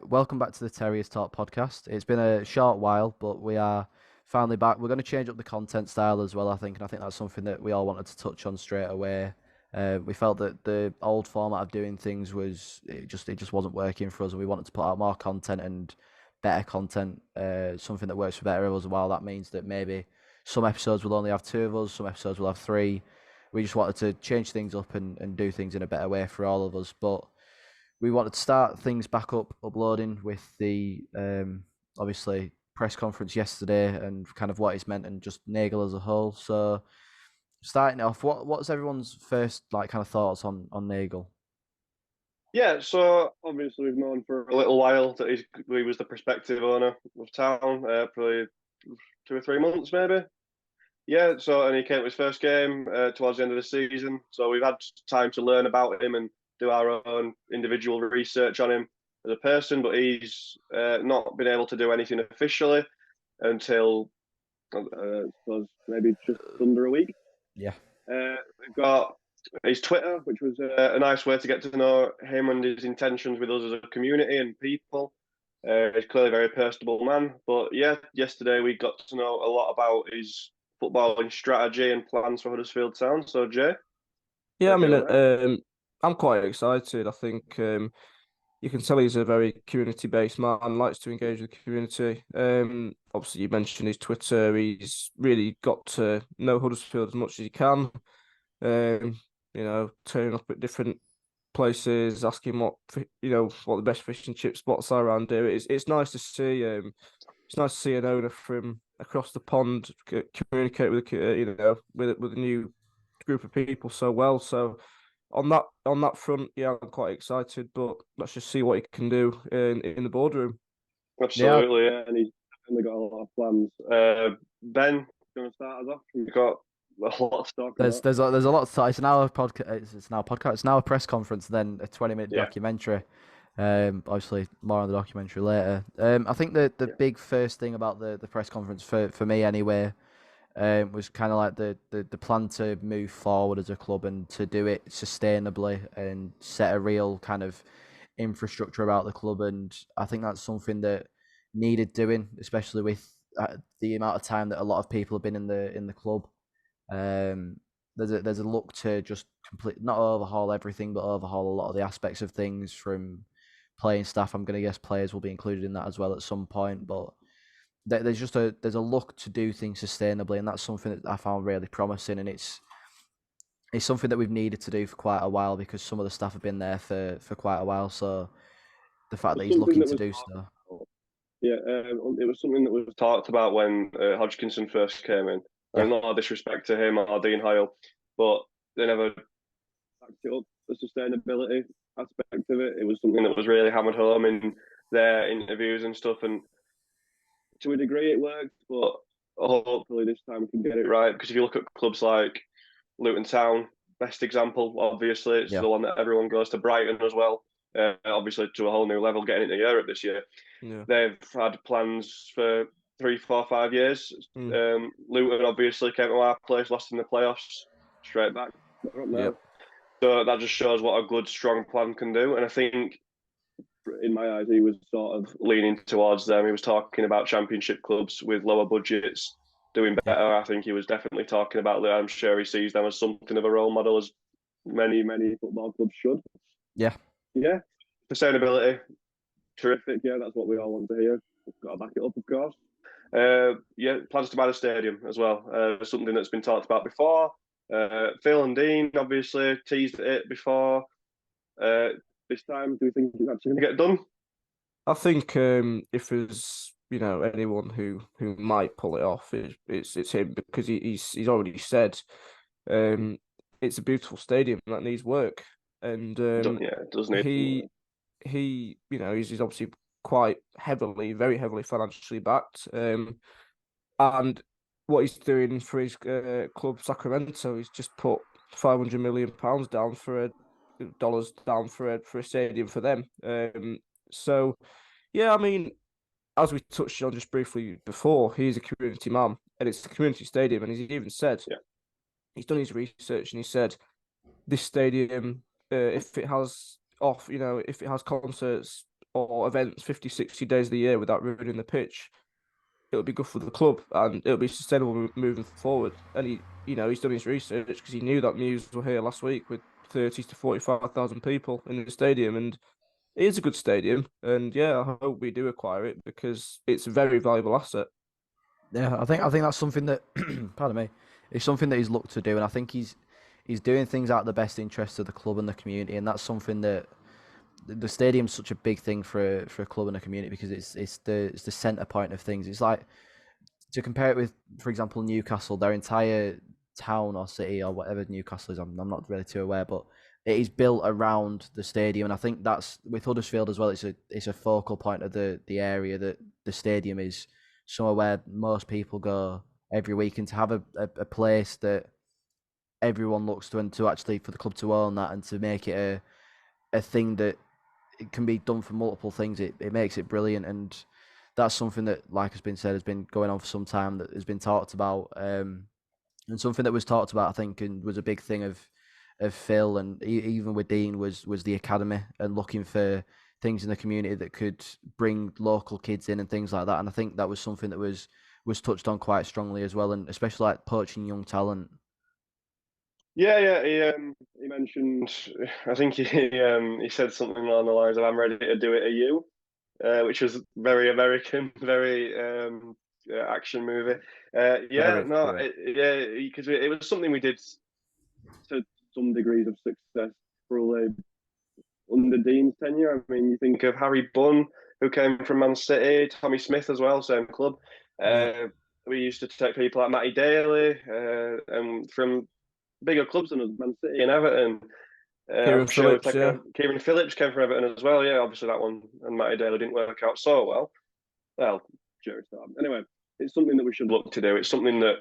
Welcome back to the Terriers Talk podcast. It's been a short while, but we are finally back. We're going to change up the content style as well, I think, and I think that's something that we all wanted to touch on straight away. We felt that the old format of doing things it just wasn't working for us, and we wanted to put out more content and better content, something that works for better of us. While that means that maybe some episodes will only have two of us, some episodes will have three. We just wanted to change things up and do things in a better way for all of us, but we wanted to start things back up uploading with the obviously press conference yesterday and kind of what it's meant and just Nagle as a whole. So starting off, what's everyone's first like kind of thoughts on Nagle? Yeah, so obviously we've known for a little while that he was the prospective owner of Town, probably 2 or 3 months maybe. Yeah, so and he came to his first game towards the end of the season, so we've had time to learn about him and do our own individual research on him as a person, but he's not been able to do anything officially until I suppose maybe just under a week. Yeah, We've got his Twitter, which was a nice way to get to know him and his intentions with us as a community and people. He's clearly a very personable man. But yeah, yesterday we got to know a lot about his footballing strategy and plans for Huddersfield Town. So, Jay, Yeah, I take it mean, away. I'm quite excited. I think you can tell he's a very community-based man, likes to engage with the community. Obviously, you mentioned his Twitter. He's really got to know Huddersfield as much as he can. Um, turning up at different places, asking what the best fish and chip spots are around here. It's nice to see. It's nice to see an owner from across the pond communicate with with a new group of people so well. So on that front, yeah, I'm quite excited. But let's just see what he can do in the boardroom. yeah. Absolutely, yeah, and he's definitely got a lot of plans. Ben, going to start us off? We've got a lot to talk There's about. there's a lot to. It's an hour podcast. It's now a podcast. It's now a press conference. Then a 20-minute Yeah, documentary. Obviously more on the documentary later. I think the yeah, big first thing about the press conference for me anyway was kind of like the plan to move forward as a club and to do it sustainably and set a real kind of infrastructure about the club. And I think that's something that needed doing, especially with the amount of time that a lot of people have been in the club. Um, there's a look to just complete not overhaul everything, but overhaul a lot of the aspects of things from playing staff. I'm going to guess players will be included in that as well at some point, but there's a look to do things sustainably, and that's something that I found really promising, and it's something that we've needed to do for quite a while because some of the staff have been there for quite a while. So the fact that it's he's something looking that to was do so, Yeah, it was something that was talked about when Hodgkinson first came in. yeah, And no disrespect to him or Dean Hoyle, but they never backed it up, the sustainability aspect of it. It was something that was really hammered home in their interviews and stuff. And to a degree, it worked, but hopefully this time we can get it right. Because if you look at clubs like Luton Town, best example, obviously, it's yeah, the one that everyone goes to. Brighton as well, obviously to a whole new level, getting into Europe this year. Yeah. They've had plans for 3, 4, 5 years. Mm. Luton obviously came to our place, lost in the playoffs, straight back. They're up now. Yep. So that just shows what a good, strong plan can do. And I think, in my eyes, he was sort of leaning towards them. He was talking about championship clubs with lower budgets doing yeah, better. I think he was definitely talking about that. I'm sure he sees them as something of a role model, as many, many football clubs should. yeah. Yeah, sustainability, terrific. Yeah, that's what we all want to hear. We've got to back it up, of course. Yeah, plans to buy the stadium as well. Something that's been talked about before. Phil and Dean obviously teased it before. Uh, this time, do we think it's actually going to get done? I think if there's anyone who might pull it off, it's him because he's already said um, it's a beautiful stadium that needs work, and Yeah, it does need. he he's obviously quite heavily, very heavily financially backed, and what he's doing for his club Sacramento, he's just put £500 million down for a dollars down for a stadium for them. So yeah, I mean, as we touched on just briefly before, he's a community man, and it's a community stadium, and he's even said Yeah, he's done his research, and he said this stadium, if it has concerts or events 50, 60 days of the year without ruining the pitch, it'll be good for the club and it'll be sustainable moving forward. And he's done his research because he knew that Muse were here last week with 30 to 45,000 people in the stadium, and it is a good stadium. And yeah, I hope we do acquire it because it's a very valuable asset. Yeah, I think that's something that, pardon me, it's something that he's looked to do, and I think he's doing things out of the best interest of the club and the community, and that's something that the stadium's such a big thing for a club and a community because it's the center point of things. It's like to compare it with, for example, Newcastle, their entire town or city or whatever Newcastle is. I'm not really too aware, but it is built around the stadium, and I think that's with Huddersfield as well. It's a focal point of the area that the stadium is somewhere where most people go every week, and to have a place that everyone looks to and to actually for the club to own that and to make it a thing that it can be done for multiple things. It makes it brilliant, and that's something that, like has been said, has been going on for some time. That has been talked about, and something that was talked about, I think, and was a big thing of Phil and even with Dean was the academy and looking for things in the community that could bring local kids in and things like that. And I think that was something that was touched on quite strongly as well, and especially like poaching young talent. Yeah. He mentioned. I think he said something along the lines of "I'm ready to do it at you," which was very American, very action movie. Very, because it was something we did to some degrees of success probably under Dean's tenure. I mean, you think of Harry Bunn, who came from Man City, Tommy Smith as well, same club. We used to take people like Matty Daly, and from bigger clubs than us, Man City and Everton. Kieran Phillips, Kieran Phillips came from Everton as well. Yeah, obviously that one and Matty Daly didn't work out so well. Well, jury's still out. Anyway, it's something that we should look to do. It's something that,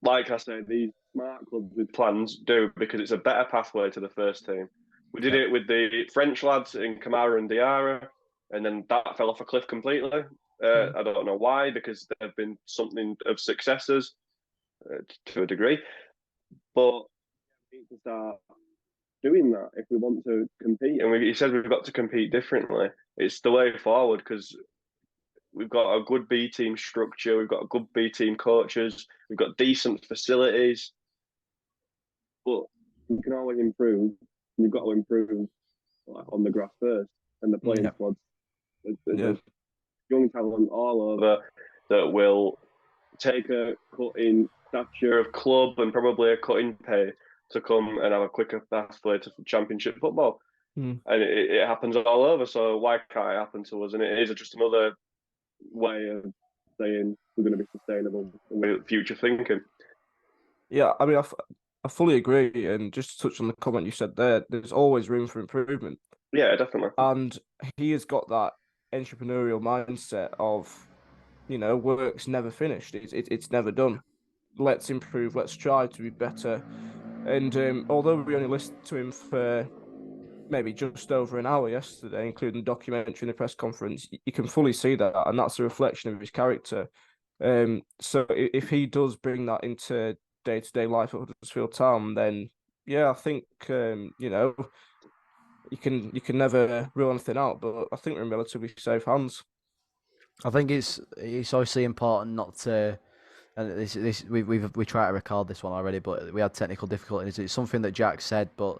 like I said, these smart clubs with plans do because it's a better pathway to the first team. We did it with the French lads in Kamara and Diarra, and then that fell off a cliff completely. I don't know why, because they've been something of successes to a degree. But we need to start doing that if we want to compete. And he said we've got to compete differently. It's the way forward because we've got a good B team structure, we've got good B team coaches, we've got decent facilities, but you can always improve. You've got to improve on the grass first, and the playing squads. There's young talent all over that will take a cut in stature of club and probably a cut in pay to come and have a quicker pathway to Championship football. And it happens all over, so why can't it happen to us? And it is just another way of saying we're going to be sustainable with future thinking. Yeah, I mean, I fully agree. And just to touch on the comment you said there, there's always room for improvement. Yeah, definitely. And he has got that entrepreneurial mindset of, work's never finished. It's never done. Let's improve. Let's try to be better. And although we only listened to him for maybe just over an hour yesterday, including the documentary and the press conference, you can fully see that, and that's a reflection of his character. So if he does bring that into day-to-day life at Huddersfield Town, then yeah, I think you can never rule anything out, but I think we're in relatively safe hands. I think it's obviously important not to, and this we tried to record this one already, but we had technical difficulties. It's something that Jack said, but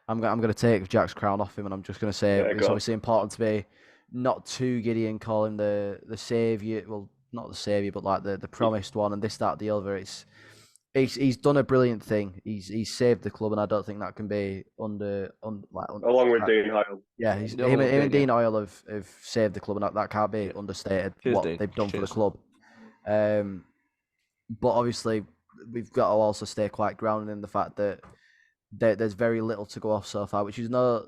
I'm going to take Jack's crown off him, and I'm just going to say it's obviously important to be not too giddy and call him the saviour. Well, not the saviour, but like the promised one, and this, that, the other. He's done a brilliant thing. He's saved the club, and I don't think that can be along with Dean Hoyle. Yeah, him and Dean Hoyle have saved the club, and that can't be understated. Cheers, what Dean. they've done for the club. But obviously, we've got to also stay quite grounded in the fact that there's very little to go off so far, which is no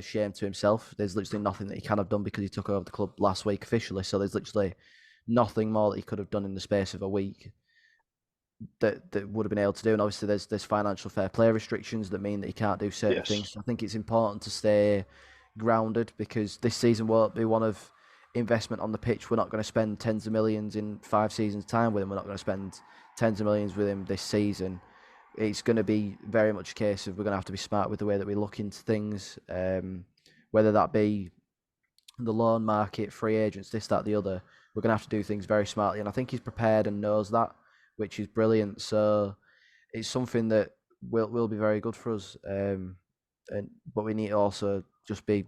shame to himself. There's literally nothing that he can have done because he took over the club last week officially. So there's literally nothing more that he could have done in the space of a week that would have been able to do. And obviously there's financial fair play restrictions that mean that he can't do certain things. So I think it's important to stay grounded because this season won't be one of investment on the pitch. We're not going to spend tens of millions in 5 seasons' time with him. We're not going to spend tens of millions with him this season. It's going to be very much a case of we're going to have to be smart with the way that we look into things, whether that be the loan market, free agents, this, that, the other. We're going to have to do things very smartly, and I think he's prepared and knows that, which is brilliant. So it's something that will be very good for us. But we need to also just be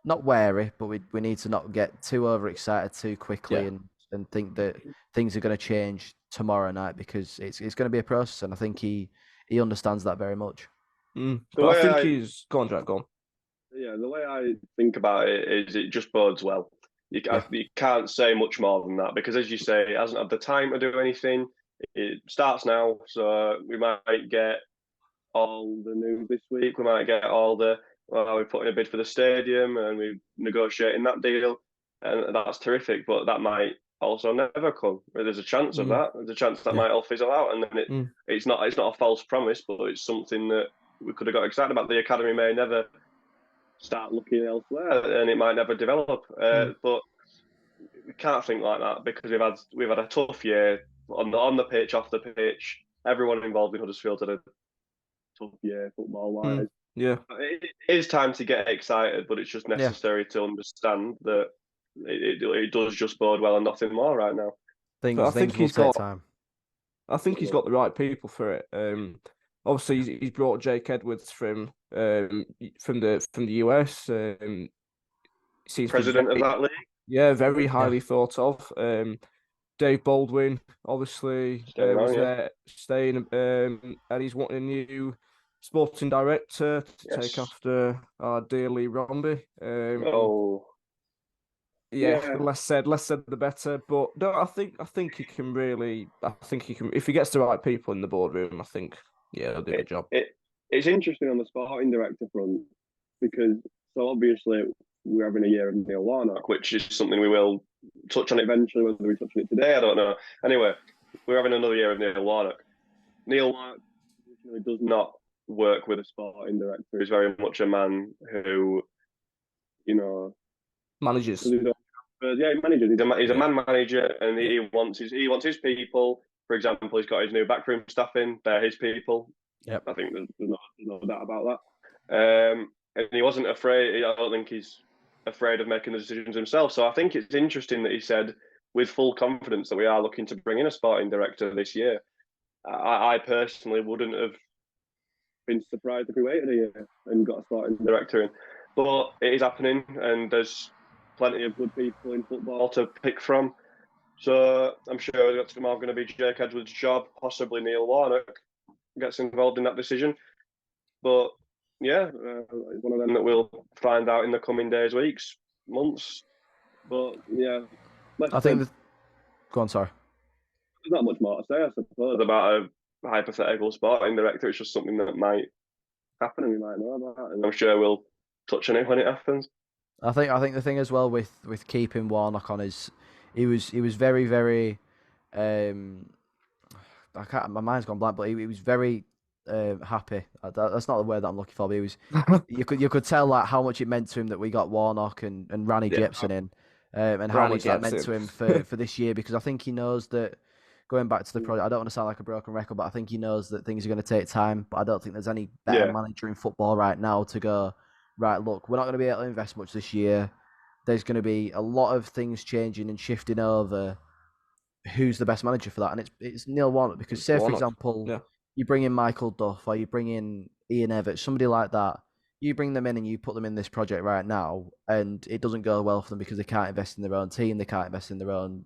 not wary, but we need to not get too overexcited too quickly and think that things are going to change tomorrow night, because it's going to be a process, and I think he understands that very much. But I think he's go on, Jack. Go on. Yeah, the way I think about it is it just bodes well. You can't say much more than that, because, as you say, it hasn't had the time to do anything. It starts now, so we might get all the news this week. We might get all the, well, we're putting a bid for the stadium and we're negotiating that deal, and that's terrific. But that might also never come. There's a chance of that. There's a chance that might all fizzle out, and then it's not a false promise, but it's something that we could have got excited about. The academy may never start looking elsewhere, and it might never develop. But we can't think like that, because we've had a tough year on the pitch, off the pitch. Everyone involved in Huddersfield had a tough year football wise. It is time to get excited, but it's just necessary to understand that it does just bode well and nothing more right now. I think he's got time. I think he's got the right people for it. Obviously, he's brought Jake Edwards from the US. He's president of that league. Yeah, very highly thought of. Dave Baldwin, obviously, was there staying, and he's wanting a new sporting director to take after our dear Lee Romby. Less said the better. But no, I think he can really. I think he can, if he gets the right people in the boardroom. I think he'll do the job. It's interesting on the sporting director front, because so obviously we're having a year of Neil Warnock, which is something we will touch on eventually. Whether we touch on it today, I don't know. Anyway, we're having another year of Neil Warnock. Neil Warnock does not work with a sporting director. He's very much a man who, manages. He manages. He's a man manager, and he wants his people. For example, he's got his new backroom staff in. They're his people. Yep. I think there's no doubt about that. And he wasn't afraid. I don't think he's afraid of making the decisions himself. So I think it's interesting that he said with full confidence that we are looking to bring in a sporting director this year. I personally wouldn't have been surprised if we waited a year and got a sporting director in. But it is happening, and there's plenty of good people in football to pick from. So I'm sure that's more going to be Jake Edwards' job, possibly Neil Warnock gets involved in that decision. But it's one of them that we'll find out in the coming days, weeks, months. But I think. Go on, sorry. There's not much more to say, I suppose, about a hypothetical sporting director. It's just something that might happen, and we might know about, and I'm sure we'll touch on it when it happens. I think the thing as well with keeping Warnock on is he was very, very my mind's gone blank, but he was very happy. That's not the word that I'm looking for, but he was you could tell like how much it meant to him that we got Warnock and Rani Jepson in, and how much that meant to him for this year, because I think he knows that, going back to the project, I don't want to sound like a broken record, but I think he knows that things are going to take time, but I don't think there's any better manager in football right now to go, right, look, we're not going to be able to invest much this year. There's going to be a lot of things changing and shifting over. Who's the best manager for that? And it's Neil Warnock, because say, for example, you bring in Michael Duff or you bring in Ian Evans, somebody like that, you bring them in and you put them in this project right now, and it doesn't go well for them because they can't invest in their own team, they can't invest in their own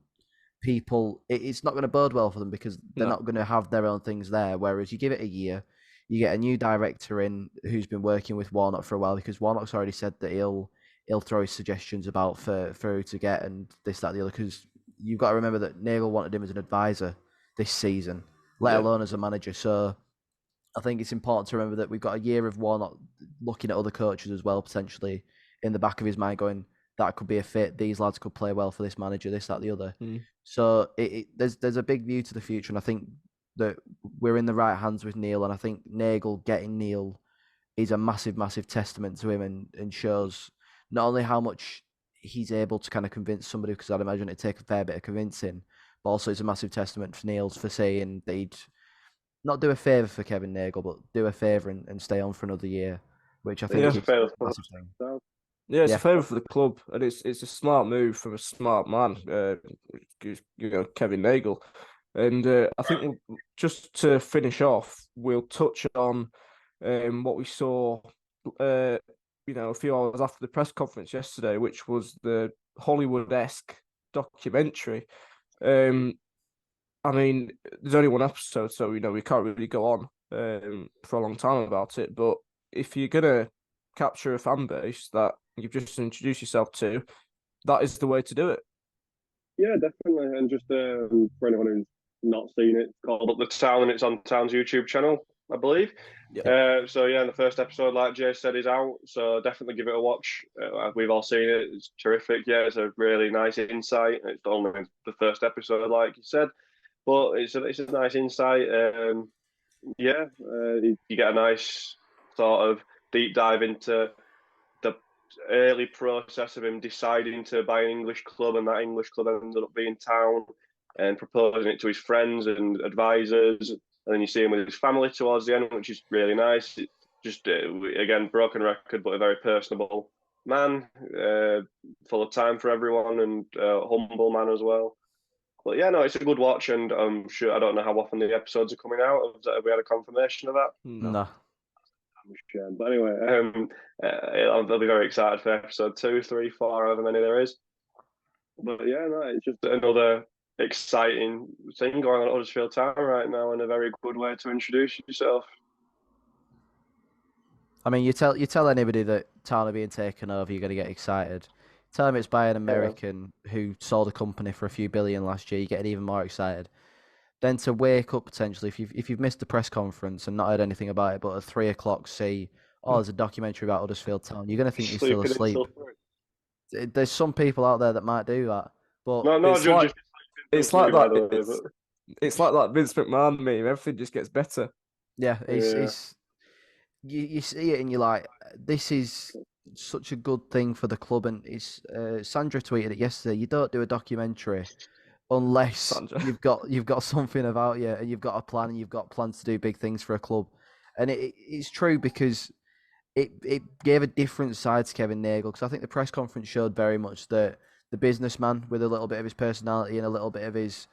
people. It's not going to bode well for them, because they're not going to have their own things there. Whereas you give it a year, you get a new director in who's been working with Warnock for a while, because Warnock's already said that he'll throw his suggestions about for who to get and this, that, the other, because you've got to remember that Nagle wanted him as an advisor this season, let alone as a manager. So I think it's important to remember that we've got a year of Warnock looking at other coaches as well, potentially in the back of his mind, going, that could be a fit. These lads could play well for this manager, this, that, the other. So there's a big view to the future, and I think that we're in the right hands with Neil, and I think Nagle getting Neil is a massive, massive testament to him, and shows not only how much he's able to kind of convince somebody, because I'd imagine it'd take a fair bit of convincing, but also it's a massive testament for Neil's for saying that he'd not do a favour for Kevin Nagle, but do a favour and stay on for another year, which I think is a massive thing. Yeah, it's a Yeah, favour for the club, and it's a smart move from a smart man, Kevin Nagle. And I think just to finish off, we'll touch on what we saw, uh, a few hours after the press conference yesterday, which was the Hollywood-esque documentary. Um, I mean, there's only one episode, so we can't really go on for a long time about it. But if you're gonna capture a fan base that you've just introduced yourself to, that is the way to do it. Yeah, definitely. And just for anyone who's not seen it, it's called Up the Town, and it's on Town's YouTube channel, I believe. Yeah. So yeah, the first episode, like Jay said, is out. So definitely give it a watch. We've all seen it. It's terrific. Yeah, it's a really nice insight. It's only the first episode, like you said, but it's a nice insight. Yeah, you get a nice sort of deep dive into the early process of him deciding to buy an English club, and that English club ended up being Town, and proposing it to his friends and advisors. And then you see him with his family towards the end, which is really nice. It just again, broken record, but a very personable man, full of time for everyone, and humble man as well. But yeah, no, it's a good watch, and I'm sure I don't know how often the episodes are coming out. Have we had a confirmation of that? No. no. But anyway, I'll be very excited for episode 2, 3, 4, however many there is. But yeah, no, it's just another exciting thing going on at Huddersfield Town right now, and a very good way to introduce yourself. I mean, you tell anybody that Town are being taken over, you're going to get excited. Tell them it's by an American who sold a company for a few billion last year, you get even more excited. Then to wake up potentially, if you've missed the press conference and not heard anything about it, but at 3 o'clock see, oh, there's a documentary about Huddersfield Town, you're going to think you're still Sleeping asleep. until There's some people out there that might do that, but no It's judges. it's like By that. the way, It's like that Vince McMahon meme. Everything just gets better. yeah, yeah, it's you see it and you're like, this is such a good thing for the club. And it's Sandra tweeted it yesterday. You don't do a documentary unless Sandra. you've got something about you and you've got a plan and you've got plans to do big things for a club. And it's true because it gave a different side to Kevin Nagle, because I think the press conference showed very much the businessman with a little bit of his personality and a little bit of his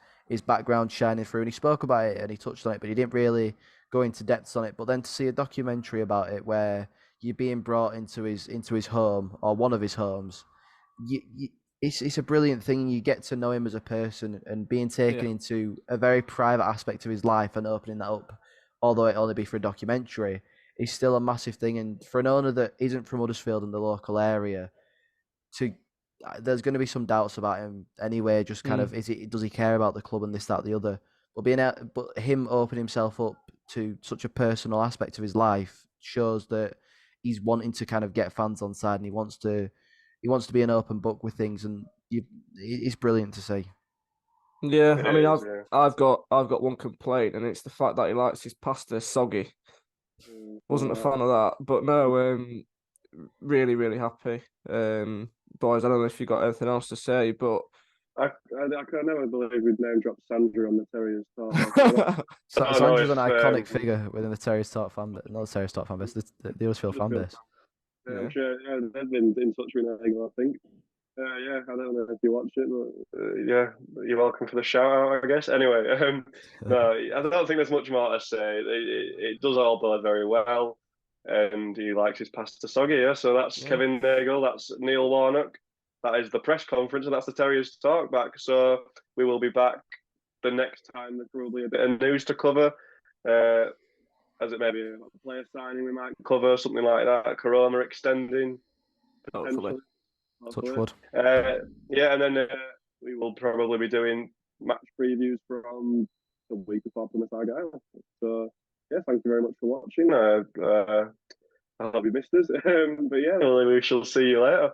background shining through. And he spoke about it and he touched on it, but he didn't really go into depths on it. But then to see a documentary about it where you're being brought into his home, or one of his homes, it's a brilliant thing. You get to know him as a person, and being taken Yeah. into a very private aspect of his life and opening that up, although it only be for a documentary, is still a massive thing. And for an owner that isn't from Huddersfield in the local area, to there's going to be some doubts about him anyway. Just kind of, does he care about the club and this, that, the other? But but him opening himself up to such a personal aspect of his life shows that he's wanting to kind of get fans on side, and he wants to be an open book with things, and it's brilliant to see. Yeah, it I mean, is. I've got one complaint, and it's the fact that he likes his pasta soggy. Wasn't a fan of that, but no, really, really happy. Boys, I don't know if you got anything else to say, but I can never believe we'd name dropped Sandra on the Terriers talk. I don't know Sandra's an if iconic figure within the Terriers Talk fan base, not the Terriers Talk fan base, the Huddersfield fan base. I'm Yeah. sure they've been in touch with Nagle, I think. Yeah, I don't know if you watched it, but yeah, you're welcome for the shout out, I guess. Anyway, no, I don't think there's much more to say. It does all bode very well, and he likes his pasta soggy. Yeah, so that's Kevin Nagle, that's Neil Warnock, that is the press conference, and that's the Terriers Talk back. So we will be back the next time. There's probably a bit of news to cover. As it may be a player signing, we might cover something like that. Corona extending potentially. Touch wood. Yeah, and then we will probably be doing match previews from the week before Plymouth Argyle. So yeah, thank you very much for watching. I hope you missed us, but yeah, we shall see you later.